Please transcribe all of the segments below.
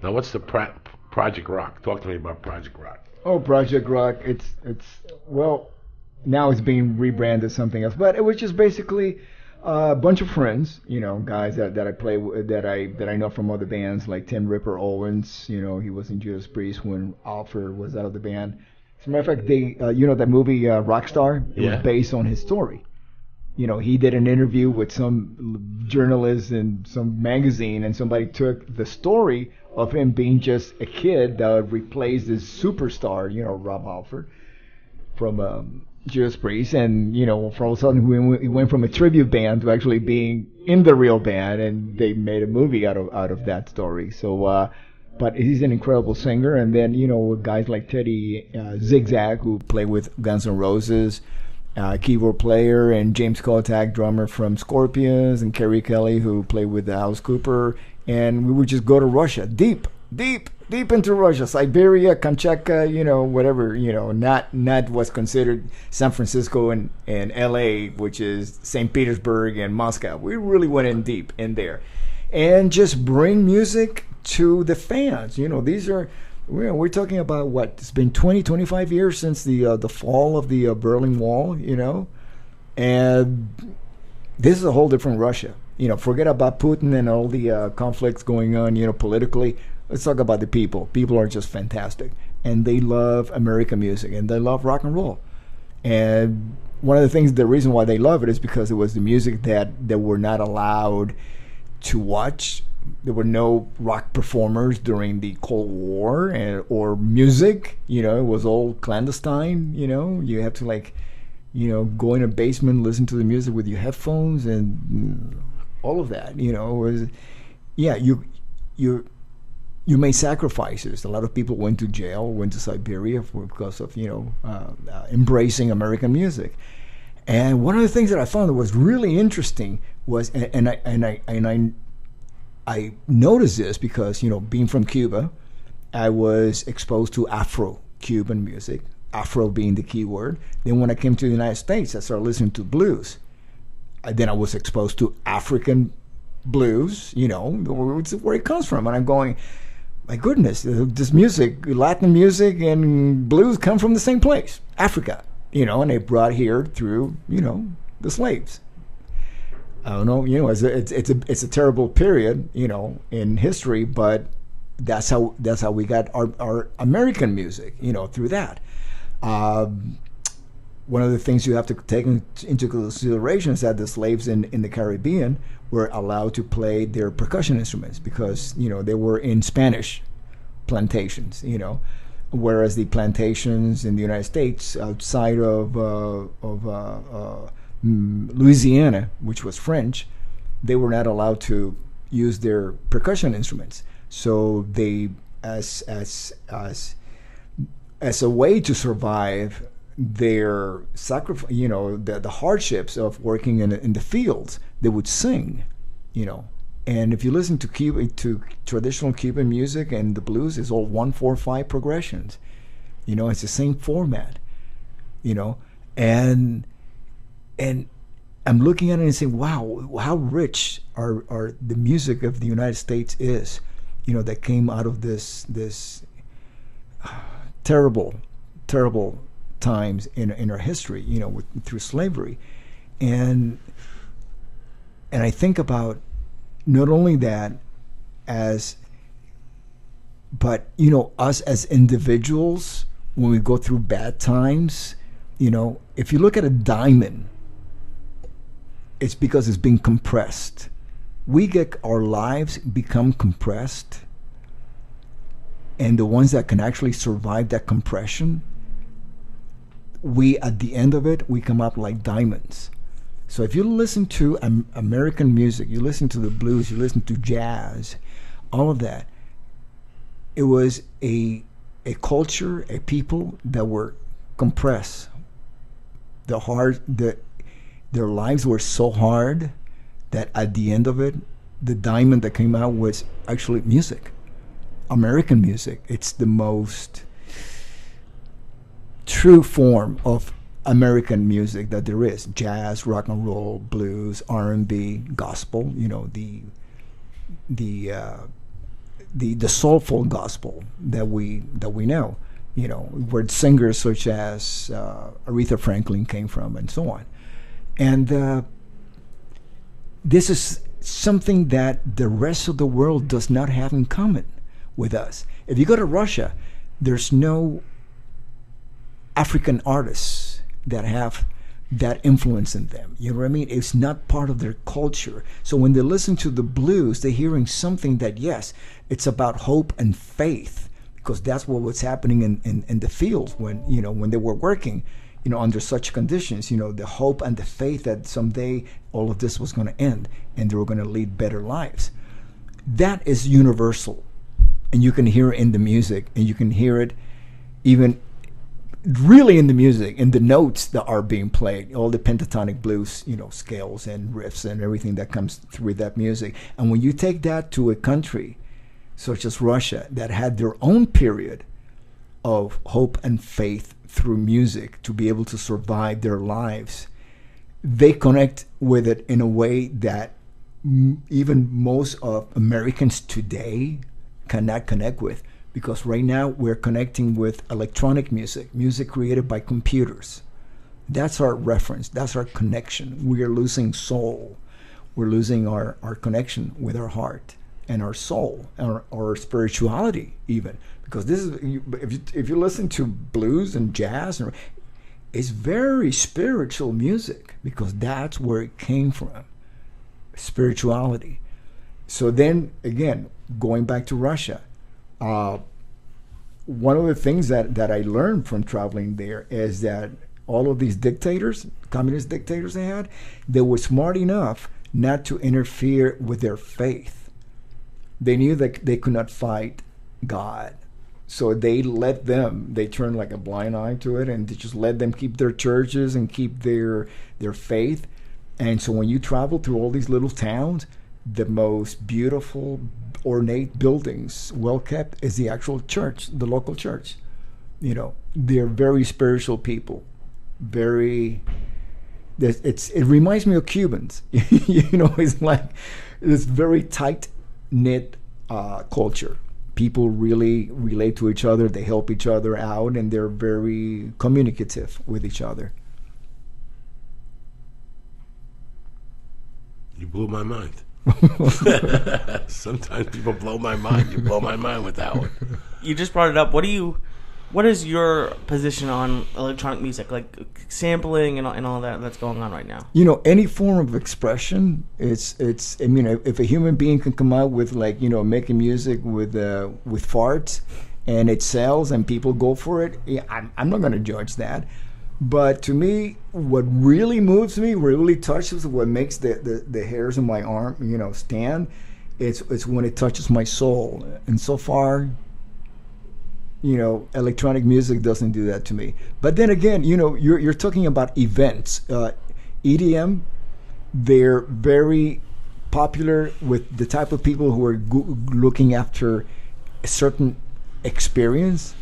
Now, what's the Project Rock? Talk to me about Project Rock. Oh, Project Rock. It's well, now it's being rebranded something else, but it was just basically a bunch of friends, guys that I play with, that I know from other bands like Tim Ripper Owens. He was in Judas Priest when Alfred was out of the band. As a matter of fact, that movie Rockstar. It was Yeah. based on his story. He did an interview with some journalist in some magazine, and somebody took the story of him being just a kid that replaced this superstar, Rob Halford from Judas Priest, and for all of a sudden he went from a tribute band to actually being in the real band, and they made a movie out of that story. So, but he's an incredible singer, and then guys like Teddy Zigzag, who play with Guns N' Roses, keyboard player, and James Kotak, drummer from Scorpions, and Kerry Kelly, who played with Alice Cooper. And we would just go to Russia, deep into Russia, Siberia, Kamchatka, whatever, not what's considered San Francisco and L.A., which is St. Petersburg and Moscow. We really went in deep in there, and just bring music to the fans. These are. We're talking about what? It's been 20, 25 years since the fall of the Berlin Wall, and this is a whole different Russia. Forget about Putin and all the conflicts going on, politically. Let's talk about the people. People are just fantastic, and they love American music, and they love rock and roll. And one of the things, the reason why they love it is because it was the music that they were not allowed to watch. There were no rock performers during the Cold War or music. It was all clandestine. You have to go in a basement, listen to the music with your headphones, and all of that. Was, yeah, you made sacrifices. A lot of people went to jail, went to Siberia because of embracing American music. And one of the things that I found that was really interesting was, I noticed this because, being from Cuba, I was exposed to Afro-Cuban music, Afro being the key word. Then when I came to the United States, I started listening to blues. Then I was exposed to African blues, where it comes from. And I'm going, my goodness, this music, Latin music and blues come from the same place, Africa, and they brought here through, the slaves. I don't know, it's a terrible period, in history, but that's how we got our American music, through that. One of the things you have to take into consideration is that the slaves in the Caribbean were allowed to play their percussion instruments because they were in Spanish plantations, whereas the plantations in the United States outside of Louisiana, which was French, they were not allowed to use their percussion instruments. So they, as a way to survive their sacrifice, the hardships of working in the fields, they would sing, And if you listen to traditional Cuban music and the blues, it's all 1-4-5 progressions. It's the same format. And I'm looking at it and saying, wow, how rich are the music of the United States is, that came out of this terrible times in our history, through slavery. And I think about not only that but us as individuals, when we go through bad times, if you look at a diamond, it's because it's being compressed. Our lives become compressed, and the ones that can actually survive that compression, at the end of it, we come up like diamonds. So if you listen to American music, you listen to the blues, you listen to jazz, all of that, it was a culture, a people that were compressed. Their lives were so hard that at the end of it, the diamond that came out was actually music, American music. It's the most true form of American music that there is: jazz, rock and roll, blues, R&B, gospel. the soulful gospel that we know, where singers such as Aretha Franklin came from, and so on. And this is something that the rest of the world does not have in common with us. If you go to Russia, there's no African artists that have that influence in them. You know what I mean? It's not part of their culture. So when they listen to the blues, they're hearing something that, yes, it's about hope and faith, because that's what was happening in the field when they were working, under such conditions, the hope and the faith that someday all of this was going to end and they were going to lead better lives. That is universal. And you can hear it in the music, and you can hear it even really in the music, in the notes that are being played, all the pentatonic blues, scales and riffs and everything that comes through that music. And when you take that to a country such as Russia that had their own period of hope and faith through music to be able to survive their lives, they connect with it in a way that even most of Americans today cannot connect with. Because right now we're connecting with electronic music created by computers. That's our reference. That's our connection. We are losing soul. We're losing our connection with our heart and our soul, and our spirituality even. Because this is, if you listen to blues and jazz, it's very spiritual music, because that's where it came from, spirituality. So then again, going back to Russia, one of the things that I learned from traveling there is that all of these dictators, communist dictators they were smart enough not to interfere with their faith. They knew that they could not fight God. So they turned like a blind eye to it, and they just let them keep their churches and keep their faith. And so when you travel through all these little towns, the most beautiful, ornate buildings, well kept, is the actual church, the local church. They're very spiritual people. It reminds me of Cubans. It's like this very tight knit culture. People really relate to each other. They help each other out, and they're very communicative with each other. You blew my mind. Sometimes people blow my mind. You blow my mind with that one. You just brought it up. What is your position on electronic music, like sampling and all that's going on right now? Any form of expression. It's. If a human being can come out with making music with farts, and it sells and people go for it, I'm not going to judge that. But to me, what really moves me, what really touches, what makes the hairs on my arm, stand, it's when it touches my soul. And so far, electronic music doesn't do that to me. But then again, you're talking about events. EDM, they're very popular with the type of people who are looking after a certain experience.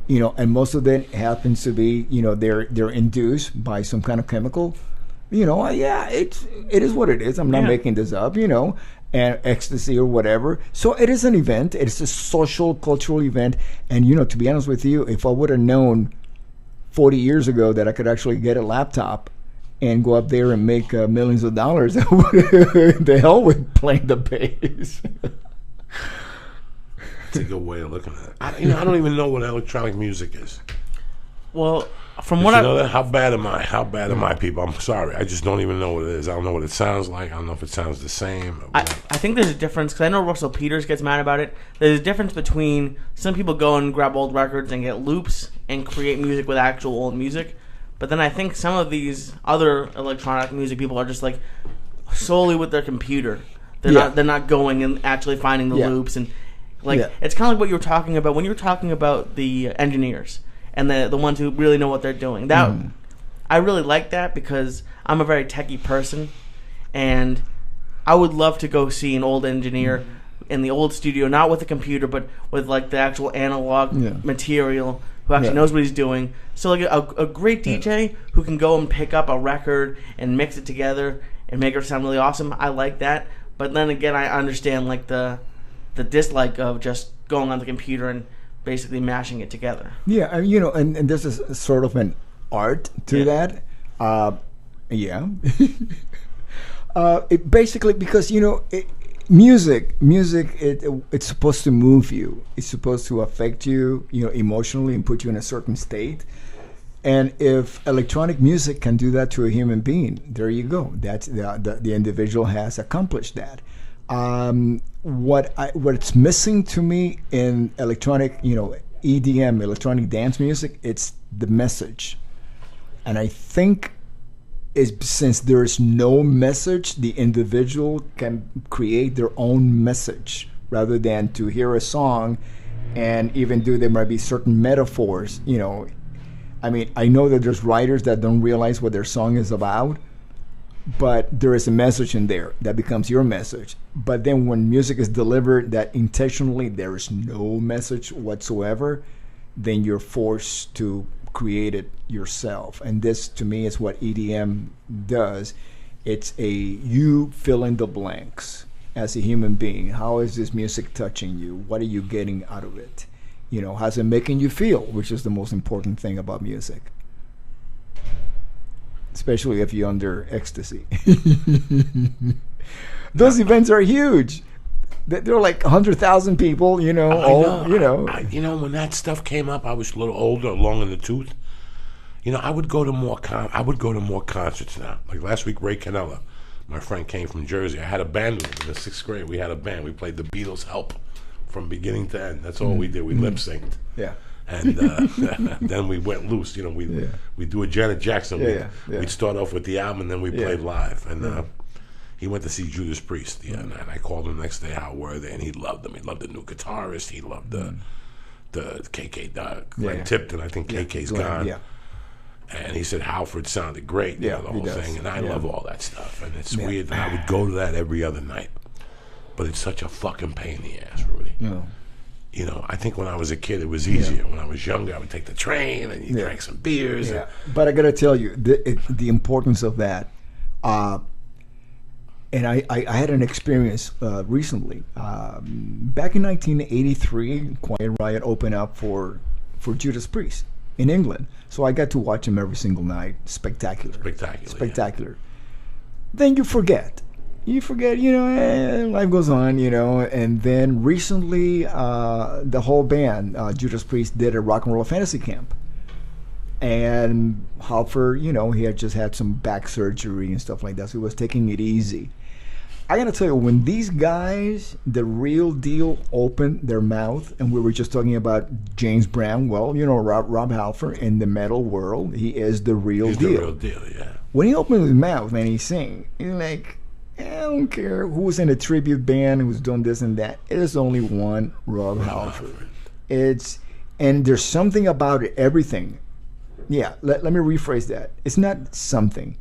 And most of them happens to be, they're induced by some kind of chemical. It is what it is. I'm not making this up, and ecstasy or whatever. So it is an event. It's a social, cultural event. And, to be honest with you, if I would have known 40 years ago that I could actually get a laptop and go up there and make millions of dollars, the hell with playing the bass. That's a good way of looking at it. I don't even know what electronic music is. Well, from what I know that? How bad am I? How bad am I, people? I'm sorry. I just don't even know what it is. I don't know what it sounds like. I don't know if it sounds the same. I think there's a difference, because I know Russell Peters gets mad about it. There's a difference between some people go and grab old records and get loops and create music with actual old music. But then I think some of these other electronic music people are just like solely with their computer. They're not going and actually finding the loops and it's kind of like what you were talking about when you were talking about the engineers and the ones who really know what they're doing. I really like that, because I'm a very techie person, and I would love to go see an old engineer in the old studio, not with a computer, but with the actual analog material, who actually knows what he's doing. So a great DJ who can go and pick up a record and mix it together and make it sound really awesome. I like that. But then again, I understand the dislike of just going on the computer and basically mashing it together. Yeah, and this is sort of an art to that. Yeah. It basically, because music, it's supposed to move you. It's supposed to affect you, emotionally, and put you in a certain state. And if electronic music can do that to a human being, there you go. That's the individual has accomplished that. What's missing to me in electronic, EDM, electronic dance music, it's the message. And I think since there is no message, the individual can create their own message rather than to hear a song and even there might be certain metaphors, I mean, I know that there's writers that don't realize what their song is about, but there is a message in there that becomes your message. But then when music is delivered that intentionally there is no message whatsoever, then you're forced to create it yourself. And this, to me, is what EDM does. It's you fill in the blanks as a human being. How is this music touching you? What are you getting out of it? How's it making you feel, which is the most important thing about music. Especially if you're under ecstasy. Those events are huge. They're like 100,000 people, when that stuff came up, I was a little older, long in the tooth. I would go to more concerts now. Like last week, Ray Canella, my friend, came from Jersey. I had a band with him in the 6th grade. We had a band. We played the Beatles' Help from beginning to end. That's all we did. We lip synced. Yeah. And then we went loose. We'd do a Janet Jackson. We'd start off with the album, and then we played live. And he went to see Judas Priest the other night. I called him the next day, how were they? And he loved them. He loved the new guitarist. He loved the KK, Glenn Tipton. I think KK's gone. Yeah. And he said Halford sounded great, the whole thing. And I love all that stuff. And it's weird that I would go to that every other night. But it's such a fucking pain in the ass, Rudy. Yeah. I think when I was a kid, it was easier. When I was younger, I would take the train and you drank some beers. Yeah. But I got to tell you, the importance of that. And I had an experience recently. Back in 1983, Quiet Riot opened up for Judas Priest in England. So I got to watch him every single night. Spectacular. Yeah. Then you forget. Life goes on, and then recently the whole band, Judas Priest, did a rock and roll fantasy camp. And Halford, he had just had some back surgery and stuff like that, so he was taking it easy. I gotta tell you, when these guys, the real deal, opened their mouth, and we were just talking about James Brown, Rob Halford in the metal world, he is the real deal. He's the real deal, yeah. When he opened his mouth and he sing, he's like, I don't care who's in a tribute band, who's doing this and that. There's only one Rob Halford. And there's something about it, everything. Yeah, let me rephrase that. It's not something.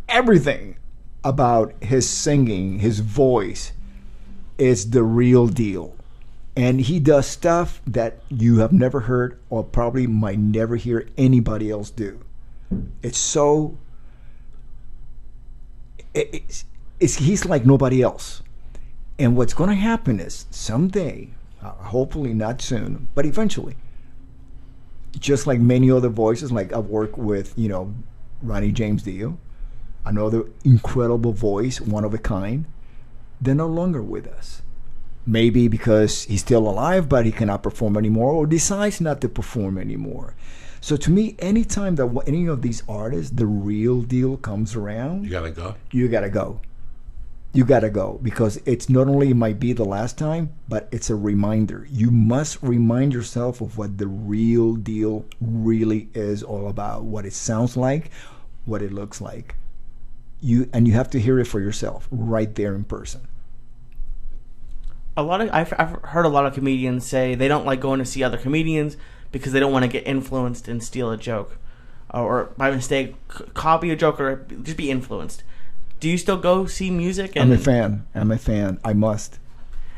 Everything about his singing, his voice, is the real deal. And he does stuff that you have never heard or probably might never hear anybody else do. It's so... he's like nobody else. And what's going to happen is someday, hopefully not soon, but eventually, just like many other voices, like I've worked with, Ronnie James Dio, another incredible voice, one of a kind, they're no longer with us. Maybe because he's still alive, but he cannot perform anymore, or decides not to perform anymore. So to me, anytime that any of these artists, the real deal comes around, you gotta go. You gotta go, because it's not only might be the last time, but it's a reminder. You must remind yourself of what the real deal really is all about, what it sounds like, what it looks like. You have to hear it for yourself right there in person. I've heard a lot of comedians say they don't like going to see other comedians because they don't want to get influenced and steal a joke, or by mistake copy a joke, or just be influenced. Do you still go see music? I'm a fan. I must.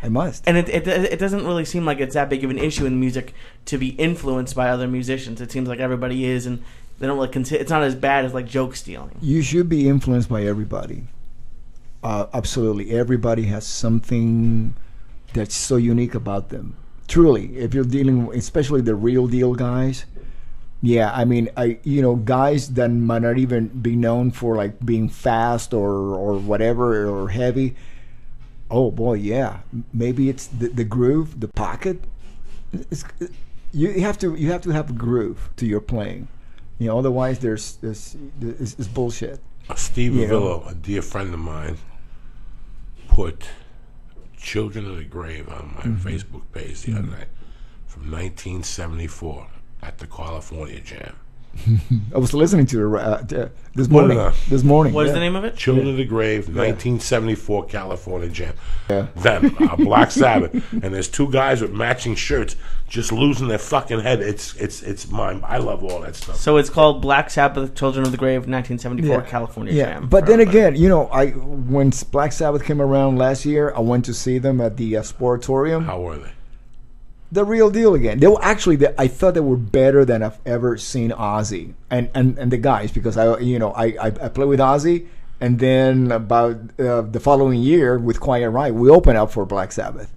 And it doesn't really seem like it's that big of an issue in music to be influenced by other musicians. It seems like everybody is, and they don't really consider. It's not as bad as like joke stealing. You should be influenced by everybody. Absolutely, everybody has something that's so unique about them. Truly, if you're dealing, especially the real deal guys. Yeah, I mean, guys that might not even be known for like being fast or whatever or heavy. Oh boy, yeah. Maybe it's the groove, the pocket. You have to have a groove to your playing. Otherwise there's it's bullshit. Steve Avillo, a dear friend of mine, put "Children of the Grave" on my Facebook page the other night from 1974. At the California Jam. I was listening to it this morning. What is the name of it? Children of the Grave, 1974 California Jam. Yeah. Them, Black Sabbath, and there's two guys with matching shirts just losing their fucking head. It's mine. I love all that stuff. So it's called Black Sabbath, Children of the Grave, 1974 California Jam. But then again, when Black Sabbath came around last year, I went to see them at the Sportatorium. How were they? The real deal again. They were actually. I thought they were better than I've ever seen Ozzy and the guys, because I play with Ozzy, and then about the following year with Quiet Riot, we opened up for Black Sabbath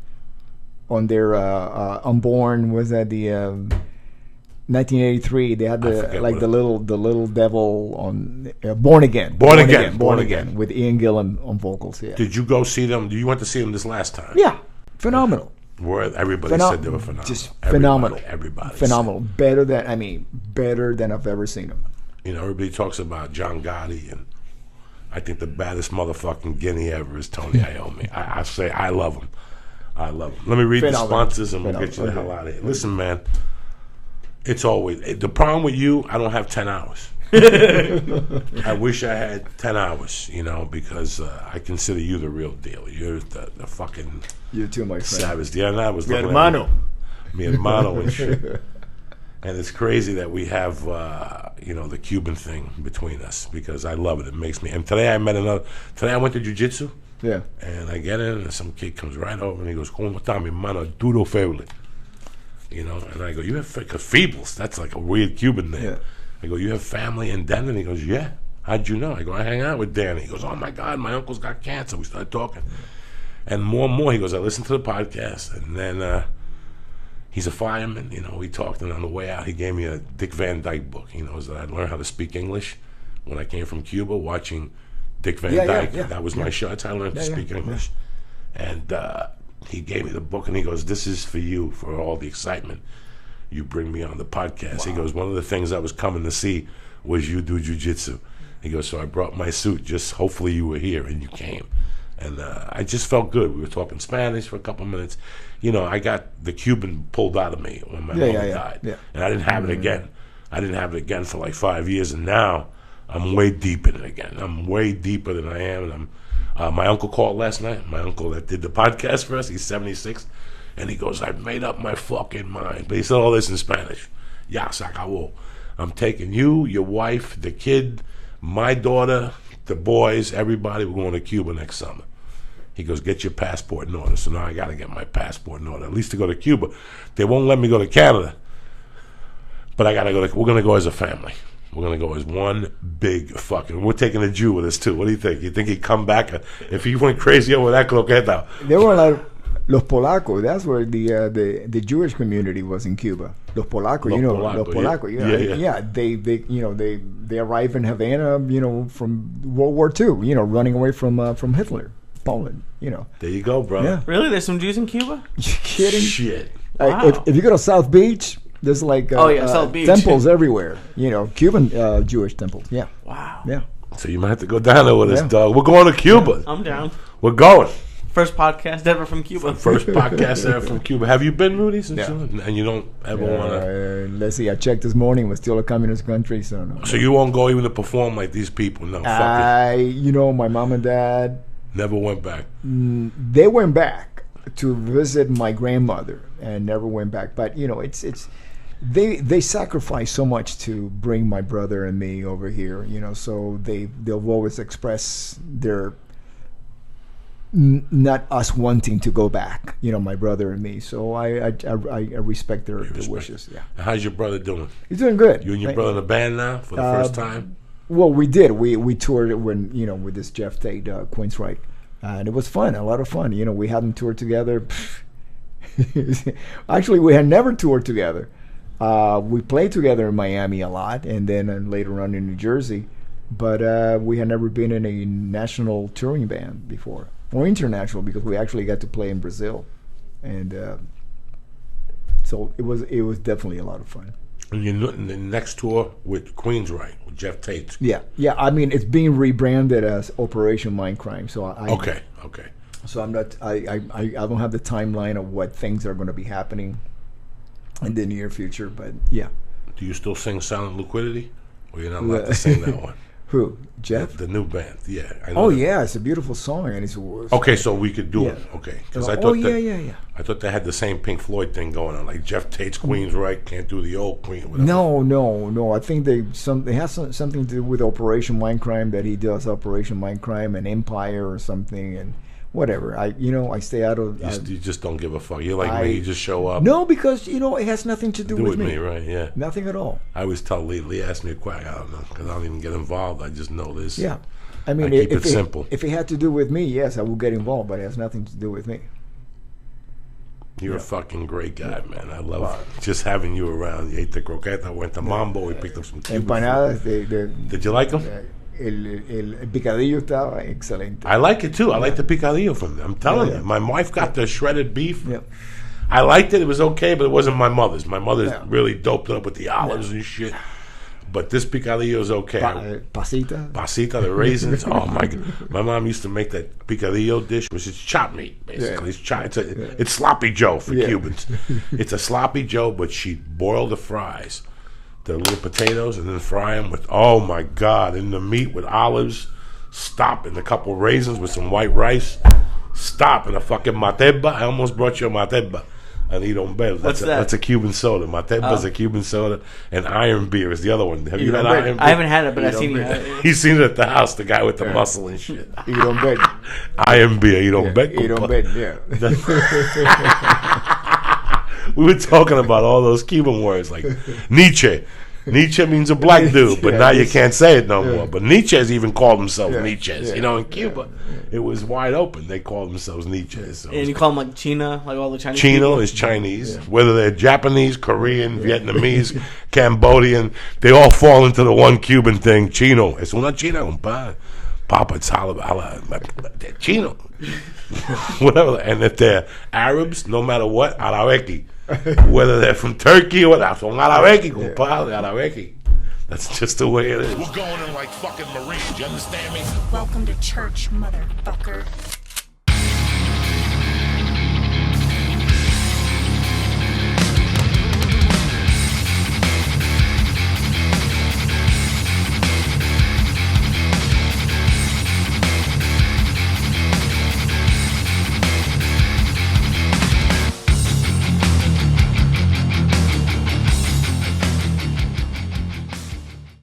on their Unborn. Was that the 1983? They had the little devil on Born Again with Ian Gillan on vocals. Yeah. Did you go see them? You went to see them this last time? Yeah, phenomenal. Everybody said they were phenomenal. Just phenomenal. Everybody phenomenal. Better than I've ever seen them. Everybody talks about John Gotti, and I think the baddest motherfucking guinea ever is Tony Iommi. I say I love him. I love him. Let me read the sponsors and we'll get you the hell out of here. Listen, man, it's always the problem with you. I don't have 10 hours. I wish I had 10 hours, because I consider you the real deal. You're the fucking. You too, my friend. Savage. The other night I was looking at mi hermano and shit. And it's crazy that we have, the Cuban thing between us, because I love it. It makes me. And today I went to jiu-jitsu. Yeah. And I get in, and some kid comes right over, and he goes, "¿Cómo está mi hermano? Duro feble." And I go, "You have feebles?" That's like a weird Cuban name. Yeah. I go, "You have family in Denver?" And he goes, "Yeah." "How'd you know?" I go, "I hang out with Danny." He goes, "Oh my God, my uncle's got cancer." We started talking. And more and more, he goes, "I listened to the podcast." And then he's a fireman. We talked, and on the way out, he gave me a Dick Van Dyke book. He knows that I learned how to speak English when I came from Cuba, watching Dick Van Dyke. Yeah. That was my show. That's how I learned to speak English. Yeah. And he gave me the book, and he goes, "This is for you, for all the excitement you bring me on the podcast." Wow. He goes, "One of the things I was coming to see was you do jiu-jitsu." He goes, "So I brought my suit, just hopefully you were here," and you came. And I just felt good. We were talking Spanish for a couple minutes. I got the Cuban pulled out of me when my mother died. Yeah. And I didn't have it again. I didn't have it again for like 5 years, and now I'm way deep in it again. I'm way deeper than I am. And my uncle called last night, my uncle that did the podcast for us. He's 76. And he goes, "I've made up my fucking mind." But he said all this in Spanish. "Ya se acabó. I'm taking you, your wife, the kid, my daughter, the boys, everybody. We're going to Cuba next summer." He goes, "Get your passport in order." So now I got to get my passport in order, at least to go to Cuba. They won't let me go to Canada. But I got to go. We're going to go as a family. We're going to go as one big fucking. We're taking a Jew with us, too. What do you think? You think he'd come back? If he went crazy over that, croqueta. They were like Los Polacos. That's where the Jewish community was in Cuba. Los Polacos, Los Polacos. Yeah. They arrived in Havana, from World War II. Running away from Hitler, Poland. There you go, bro. Yeah. Really? There's some Jews in Cuba? You kidding? Shit. Wow. If you go to South Beach, there's like South Beach. Temples everywhere. Cuban Jewish temples. Yeah. Wow. Yeah. So you might have to go down there with us, dog. We're going to Cuba. I'm down. We're going. First podcast ever from Cuba. First podcast ever from Cuba. Have you been, Rudy? And you don't ever want to? Let's see. I checked this morning. We're still a communist country, so no. So you won't go even to perform like these people? No. Fuck it. My mom and dad never went back. They went back to visit my grandmother and never went back. But it's they sacrificed so much to bring my brother and me over here. So they'll always express their. Not us wanting to go back, my brother and me. So I respect their wishes. Yeah. How's your brother doing? He's doing good. You and your brother in a band now for the first time? Well, we did. We toured when with this Jeff Tate Queensryche And it was fun, a lot of fun. You know, we hadn't toured together. Actually, we had never toured together. We played together in Miami a lot, and then later on in New Jersey. But we had never been in a national touring band before, or international, because we actually got to play in Brazil, and so it was definitely a lot of fun. And you're in the next tour with Queensryche, with Jeff Tate. Yeah. I mean, it's being rebranded as Operation Mindcrime. So Okay. So I'm not. I don't have the timeline of what things are going to be happening in the near future. But yeah. Do you still sing Silent Liquidity, or you're not allowed to sing that one? Who? Jeff? The new band. Yeah. I know yeah, it's a beautiful song, and it's okay. So we could do it. Okay. Because I thought yeah. I thought they had the same Pink Floyd thing going on, like Jeff Tate's Queensryche can't do the old Queen. Whatever. No. I think they have something to do with Operation Mindcrime, that he does Operation Mindcrime and Empire or something, and whatever. I stay out of. You just don't give a fuck. You're like me. You just show up. No, because it has nothing to do with me. Right? Yeah. Nothing at all. I always tell Lee asked me a question. I don't know, because I don't even get involved. I just know this. Yeah. I mean, keep it simple. If it had to do with me, yes, I would get involved, but it has nothing to do with me. You're a fucking great guy, man. I love just having you around. You ate the croqueta, went to Mambo, we picked up some Cuban empanadas. Did you like them? El picadillo estaba excelente. I like it too. I like the picadillo from them. I'm telling you. My wife got the shredded beef. Yeah. I liked it. It was okay, but it wasn't my mother's. My mother's really doped it up with the olives and shit. But this picadillo is okay. Pasita, the raisins. Oh my God! My mom used to make that picadillo dish, which is chopped meat, basically. It's sloppy Joe for Cubans. It's a sloppy Joe, but she boiled the fries, the little potatoes, and then fry them with, oh my God, in the meat with olives. Stop in a couple raisins with some white rice. Stop in a fucking mateba. I almost brought you a mateba. What's that? That's a Cuban soda. Mateba's a Cuban soda, and Iron Beer is the other one. Have you had Iron Beer? I haven't had it, but I've seen it. He's seen it at the house, the guy with the muscle and shit. Iron Beer. Iron Beer, Iron Beer. We were talking about all those Cuban words like Nietzsche. Nietzsche means a black dude, but now you can't say it no more. But Nietzsche's even called themselves Nietzsche's. In Cuba, it was wide open. They called themselves Nietzsche's. So and you call them like China, like all the Chinese Chino people? Is Chinese. Whether they're Japanese, Korean, Vietnamese, Cambodian, they all fall into the one Cuban thing. Chino. Es una China, compadre. Papa, it's Chino. Whatever. And if they're Arabs, no matter what, Arabeki. Whether they're from Turkey or whatever, son Arabeki, compadre, Arabeki. That's just the way it is. We're going in like fucking Marines, you understand me? Welcome to church, motherfucker.